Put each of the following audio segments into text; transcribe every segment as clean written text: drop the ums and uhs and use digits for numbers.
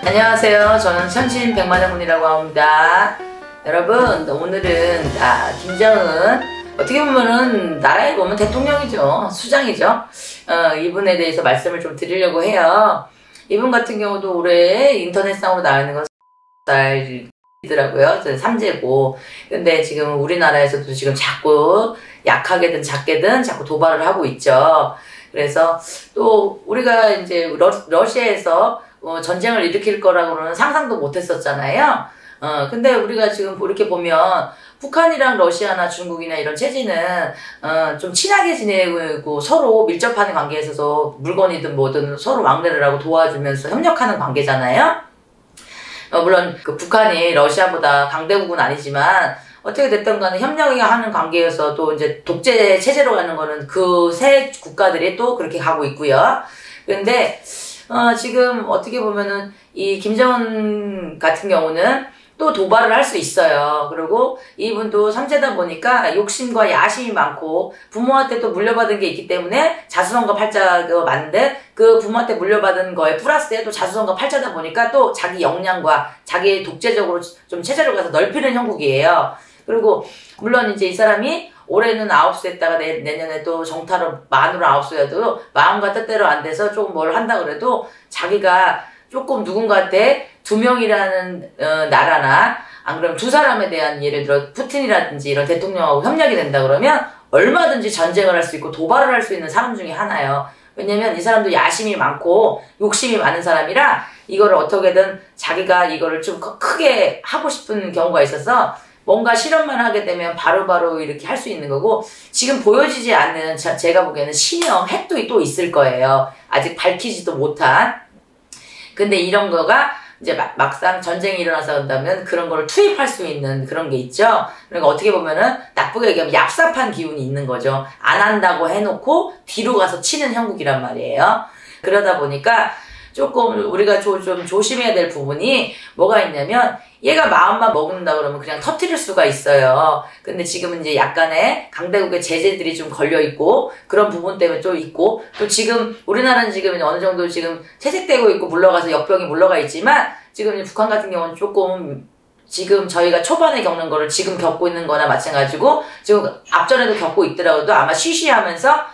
안녕하세요. 저는 천신 백만영군이라고 합니다. 여러분, 오늘은 김정은, 어떻게 보면은 나라에 보면 대통령이죠. 수장이죠. 이분에 대해서 말씀을 좀 드리려고 해요. 이분 같은 경우도 올해 인터넷상으로 나와 있는 건 4살이더라고요. 저는 3제고. 근데 지금 우리나라에서도 지금 자꾸 약하게든 작게든 자꾸 도발을 하고 있죠. 그래서 또 우리가 이제 러시아에서 전쟁을 일으킬 거라고는 상상도 못 했었잖아요. 근데 우리가 지금 이렇게 보면 북한이랑 러시아나 중국이나 이런 체제는 좀 친하게 지내고 서로 밀접한 관계에 있어서 물건이든 뭐든 서로 왕래를 하고 도와주면서 협력하는 관계잖아요. 물론 그 북한이 러시아보다 강대국은 아니지만 어떻게 됐든 간에 협력하는 관계에서 또 이제 독재 체제로 가는 거는 그 세 국가들이 또 그렇게 가고 있고요. 그런데 지금 어떻게 보면은 이 김정은 같은 경우는 또 도발을 할 수 있어요. 그리고 이분도 3세다 보니까 욕심과 야심이 많고 부모한테 또 물려받은 게 있기 때문에 자수성가 팔자가 많은데 그 부모한테 물려받은 거에 플러스에 또 자수성가 팔자다 보니까 또 자기 역량과 자기 독재적으로 좀 체제를 가서 넓히는 형국이에요. 그리고 물론 이제 이 사람이 올해는 9세 했다가 내년에 또 정타로 만으로 9세여도 마음과 뜻대로 안 돼서 조금 뭘 한다 그래도 자기가 조금 누군가한테 2명이라는 나라나 안 그러면 2사람에 대한 예를 들어 푸틴이라든지 이런 대통령하고 협력이 된다 그러면 얼마든지 전쟁을 할 수 있고 도발을 할 수 있는 사람 중에 하나예요. 왜냐면 이 사람도 야심이 많고 욕심이 많은 사람이라 이거를 어떻게든 자기가 이거를 좀 크게 하고 싶은 경우가 있어서 뭔가 실험만 하게 되면 바로바로 이렇게 할 수 있는 거고 지금 보여지지 않는 제가 보기에는 신형 핵도 또 있을 거예요. 아직 밝히지도 못한. 근데 이런 거가 이제 막상 전쟁이 일어나서 한다면 그런 거를 투입할 수 있는 그런 게 있죠. 그러니까 어떻게 보면은 나쁘게 얘기하면 얍삽한 기운이 있는 거죠. 안 한다고 해놓고 뒤로 가서 치는 형국이란 말이에요. 그러다 보니까 조금 우리가 좀 조심해야 될 부분이 뭐가 있냐면 얘가 마음만 먹는다 그러면 그냥 터뜨릴 수가 있어요. 근데 지금은 이제 약간의 강대국의 제재들이 좀 걸려있고 그런 부분 때문에 좀 있고 또 지금 우리나라는 지금 어느 정도 지금 채색되고 있고 물러가서 역병이 물러가 있지만 지금 북한 같은 경우는 조금 지금 저희가 초반에 겪는 거를 지금 겪고 있는 거나 마찬가지고 지금 앞전에도 겪고 있더라도 아마 쉬쉬하면서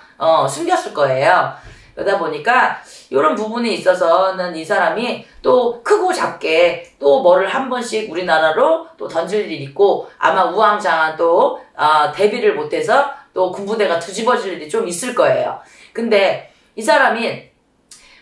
숨겼을 거예요. 그러다 보니까 이런 부분이 있어서는 이 사람이 또 크고 작게 또 뭐를 한 번씩 우리나라로 또 던질 일이 있고 아마 우왕좌왕 또 대비를 못해서 또 군부대가 뒤집어질 일이 좀 있을 거예요. 근데 이 사람이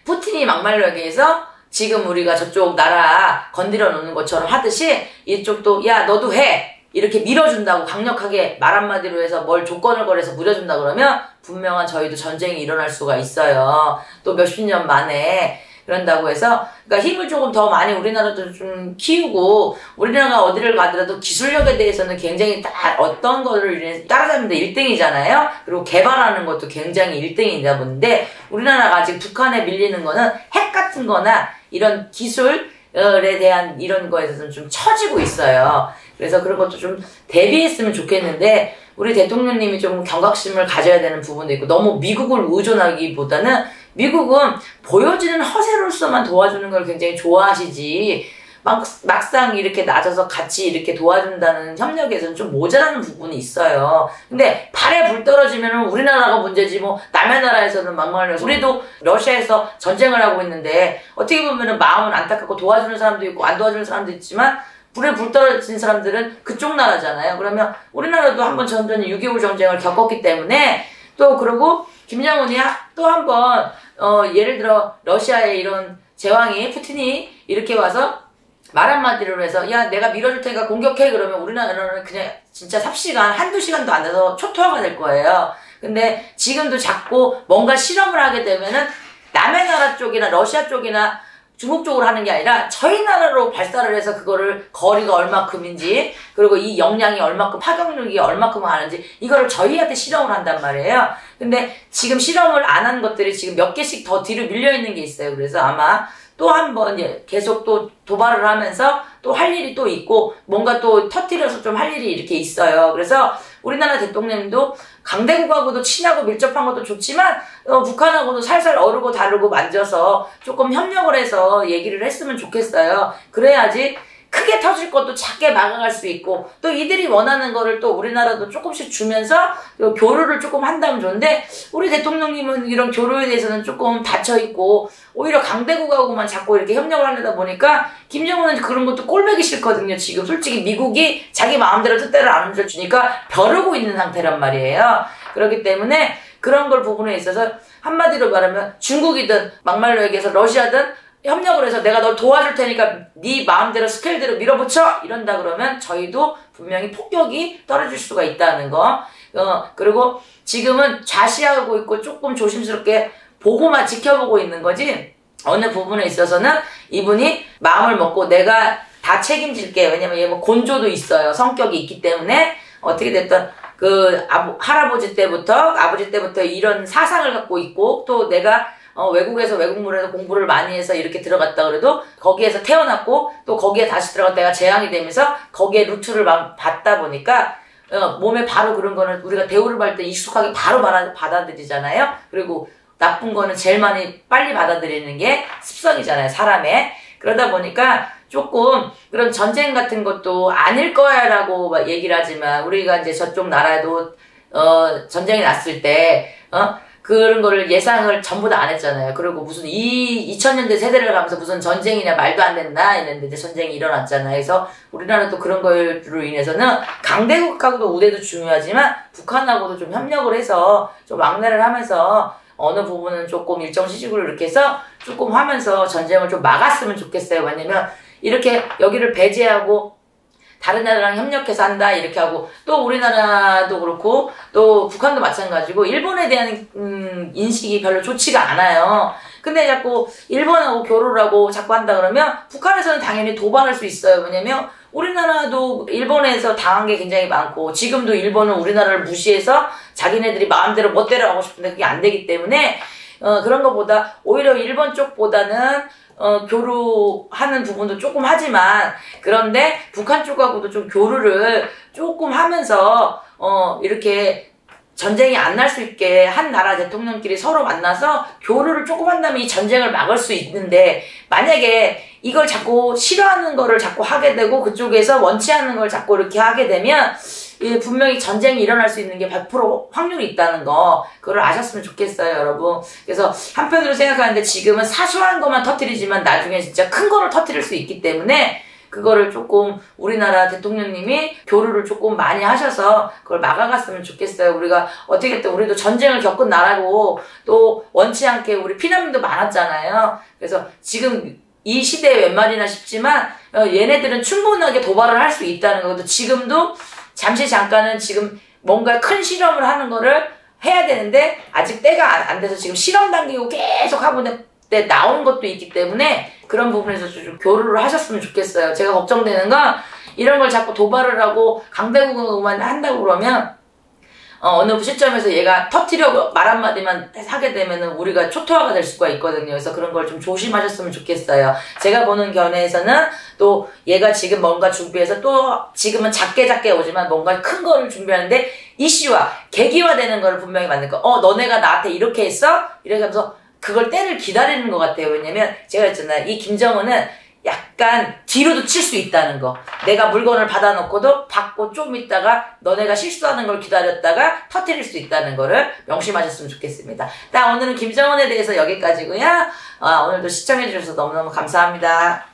푸틴이 막말로 얘기해서 지금 우리가 저쪽 나라 건드려 놓는 것처럼 하듯이 이쪽도 야 너도 해 이렇게 밀어준다고 강력하게 말 한마디로 해서 뭘 조건을 걸어서 물어준다 그러면 분명한 저희도 전쟁이 일어날 수가 있어요. 또 몇십 년 만에 그런다고 해서 그러니까 힘을 조금 더 많이 우리나라도 좀 키우고 우리나라가 어디를 가더라도 기술력에 대해서는 굉장히 어떤 거를 따라잡는 데 1등이잖아요. 그리고 개발하는 것도 굉장히 1등이다 보는데 우리나라가 아직 북한에 밀리는 거는 핵 같은 거나 이런 기술에 대한 이런 거에 대해서는 좀 처지고 있어요. 그래서 그런 것도 좀 대비했으면 좋겠는데 우리 대통령님이 좀 경각심을 가져야 되는 부분도 있고 너무 미국을 의존하기보다는 미국은 보여지는 허세로서만 도와주는 걸 굉장히 좋아하시지 막상 이렇게 낮아서 같이 이렇게 도와준다는 협력에서는 좀 모자라는 부분이 있어요. 근데 발에 불 떨어지면 우리나라가 문제지 뭐 남의 나라에서는 막말로 우리도 러시아에서 전쟁을 하고 있는데 어떻게 보면은 마음은 안타깝고 도와주는 사람도 있고 안 도와주는 사람도 있지만 불에 불 떨어진 사람들은 그쪽 나라잖아요. 그러면 우리나라도 한번 전전에 6.25 전쟁을 겪었기 때문에 또 그러고 김정은이 또 한번 예를 들어 러시아의 이런 제왕이 푸틴이 이렇게 와서 말 한마디로 해서 야 내가 밀어줄 테니까 공격해 그러면 우리나라는 그냥 진짜 삽시간 한두 시간도 안 돼서 초토화가 될 거예요. 근데 지금도 자꾸 뭔가 실험을 하게 되면은 남의 나라 쪽이나 러시아 쪽이나 중국 쪽으로 하는 게 아니라 저희 나라로 발사를 해서 그거를 거리가 얼마큼인지 그리고 이 역량이 얼마큼 파격력이 얼마큼 하는지 이거를 저희한테 실험을 한단 말이에요. 근데 지금 실험을 안 한 것들이 지금 몇 개씩 더 뒤로 밀려 있는 게 있어요. 그래서 아마 또 한 번 계속 또 도발을 하면서 또 할 일이 또 있고 뭔가 또 터뜨려서 좀 할 일이 이렇게 있어요. 그래서 우리나라 대통령님도 강대국하고도 친하고 밀접한 것도 좋지만 북한하고도 살살 어르고 다르고 만져서 조금 협력을 해서 얘기를 했으면 좋겠어요. 그래야지 크게 터질 것도 작게 막아갈 수 있고 또 이들이 원하는 거를 또 우리나라도 조금씩 주면서 교류를 조금 한다면 좋은데 우리 대통령님은 이런 교류에 대해서는 조금 닫혀있고 오히려 강대국하고만 자꾸 이렇게 협력을 하려다 보니까 김정은은 그런 것도 꼴보기 싫거든요. 지금 솔직히 미국이 자기 마음대로 뜻대로 안 움직여주니까 벼르고 있는 상태란 말이에요. 그렇기 때문에 그런 걸 부분에 있어서 한마디로 말하면 중국이든 막말로 얘기해서 러시아든 협력을 해서 내가 널 도와줄 테니까 네 마음대로 스케일대로 밀어붙여 이런다 그러면 저희도 분명히 폭격이 떨어질 수가 있다는 거. 그리고 지금은 좌시하고 있고 조금 조심스럽게 보고만 지켜보고 있는 거지 어느 부분에 있어서는 이분이 마음을 먹고 내가 다 책임질게. 왜냐면 얘 뭐 곤조도 있어요. 성격이 있기 때문에 어떻게 됐든 그 할아버지 때부터 아버지 때부터 이런 사상을 갖고 있고 또 내가 외국에서 외국물에서 공부를 많이 해서 이렇게 들어갔다 그래도 거기에서 태어났고 또 거기에 다시 들어갔다 내가 재앙이 되면서 거기에 루트를 받다 보니까 몸에 바로 그런 거는 우리가 대우를 받을 때 익숙하게 바로 받아들이잖아요. 그리고 나쁜 거는 제일 많이 빨리 받아들이는 게 습성이잖아요. 사람의. 그러다 보니까 조금 그런 전쟁 같은 것도 아닐 거야 라고 얘기를 하지만 우리가 이제 저쪽 나라에도 전쟁이 났을 때 그런 거를 예상을 전부 다 안 했잖아요. 그리고 무슨 2000년대 세대를 가면서 무슨 전쟁이냐 말도 안 된다 했는데 이제 전쟁이 일어났잖아요. 그래서 우리나라도 그런 걸로 인해서는 강대국하고도 우대도 중요하지만 북한하고도 좀 협력을 해서 좀 왕래를 하면서 어느 부분은 조금 일정 시식으로 이렇게 해서 조금 하면서 전쟁을 좀 막았으면 좋겠어요. 왜냐면 이렇게 여기를 배제하고 다른 나라랑 협력해서 한다 이렇게 하고 또 우리나라도 그렇고 또 북한도 마찬가지고 일본에 대한 인식이 별로 좋지가 않아요. 근데 자꾸 일본하고 교류를 하고 자꾸 한다 그러면 북한에서는 당연히 도발할 수 있어요. 왜냐면 우리나라도 일본에서 당한 게 굉장히 많고 지금도 일본은 우리나라를 무시해서 자기네들이 마음대로 멋대로 하고 싶은데 그게 안 되기 때문에 그런 것보다 오히려 일본 쪽보다는 교류하는 부분도 조금 하지만 그런데 북한 쪽하고도 좀 교류를 조금 하면서 이렇게 전쟁이 안 날 수 있게 한 나라 대통령끼리 서로 만나서 교류를 조금 한다면 이 전쟁을 막을 수 있는데 만약에 이걸 자꾸 싫어하는 거를 자꾸 하게 되고 그쪽에서 원치 않는 걸 자꾸 이렇게 하게 되면 분명히 전쟁이 일어날 수 있는 게 100% 확률이 있다는 거 그걸 아셨으면 좋겠어요 여러분. 그래서 한편으로 생각하는데 지금은 사소한 것만 터뜨리지만 나중에 진짜 큰 거를 터뜨릴 수 있기 때문에 그거를 조금 우리나라 대통령님이 교류를 조금 많이 하셔서 그걸 막아갔으면 좋겠어요. 우리가 어떻게 했든 우리도 전쟁을 겪은 나라고 또 원치 않게 우리 피난민도 많았잖아요. 그래서 지금 이 시대에 웬 말이나 싶지만 얘네들은 충분하게 도발을 할 수 있다는 것도 지금도 잠시 잠깐은 지금 뭔가 큰 실험을 하는 거를 해야 되는데 아직 때가 안 돼서 지금 실험 단계고 계속 하고 있는데 나온 것도 있기 때문에 그런 부분에서 좀 교류를 하셨으면 좋겠어요. 제가 걱정되는 건 이런 걸 자꾸 도발을 하고 강대국만 한다고 그러면 어느 시점에서 얘가 터뜨려고 말 한마디만 하게 되면은 우리가 초토화가 될 수가 있거든요. 그래서 그런 걸 좀 조심하셨으면 좋겠어요. 제가 보는 견해에서는 또 얘가 지금 뭔가 준비해서 또 지금은 작게 오지만 뭔가 큰 거를 준비하는데 이슈화, 계기화되는 거를 분명히 만들 거. 너네가 나한테 이렇게 했어? 이렇게 하면서 그걸 때를 기다리는 것 같아요. 왜냐면 제가 했잖아요. 이 김정은은 약간 뒤로도 칠 수 있다는 거. 내가 물건을 받아놓고도 받고 좀 있다가 너네가 실수하는 걸 기다렸다가 터뜨릴 수 있다는 거를 명심하셨으면 좋겠습니다. 오늘은 김정은에 대해서 여기까지고요. 오늘도 시청해주셔서 너무너무 감사합니다.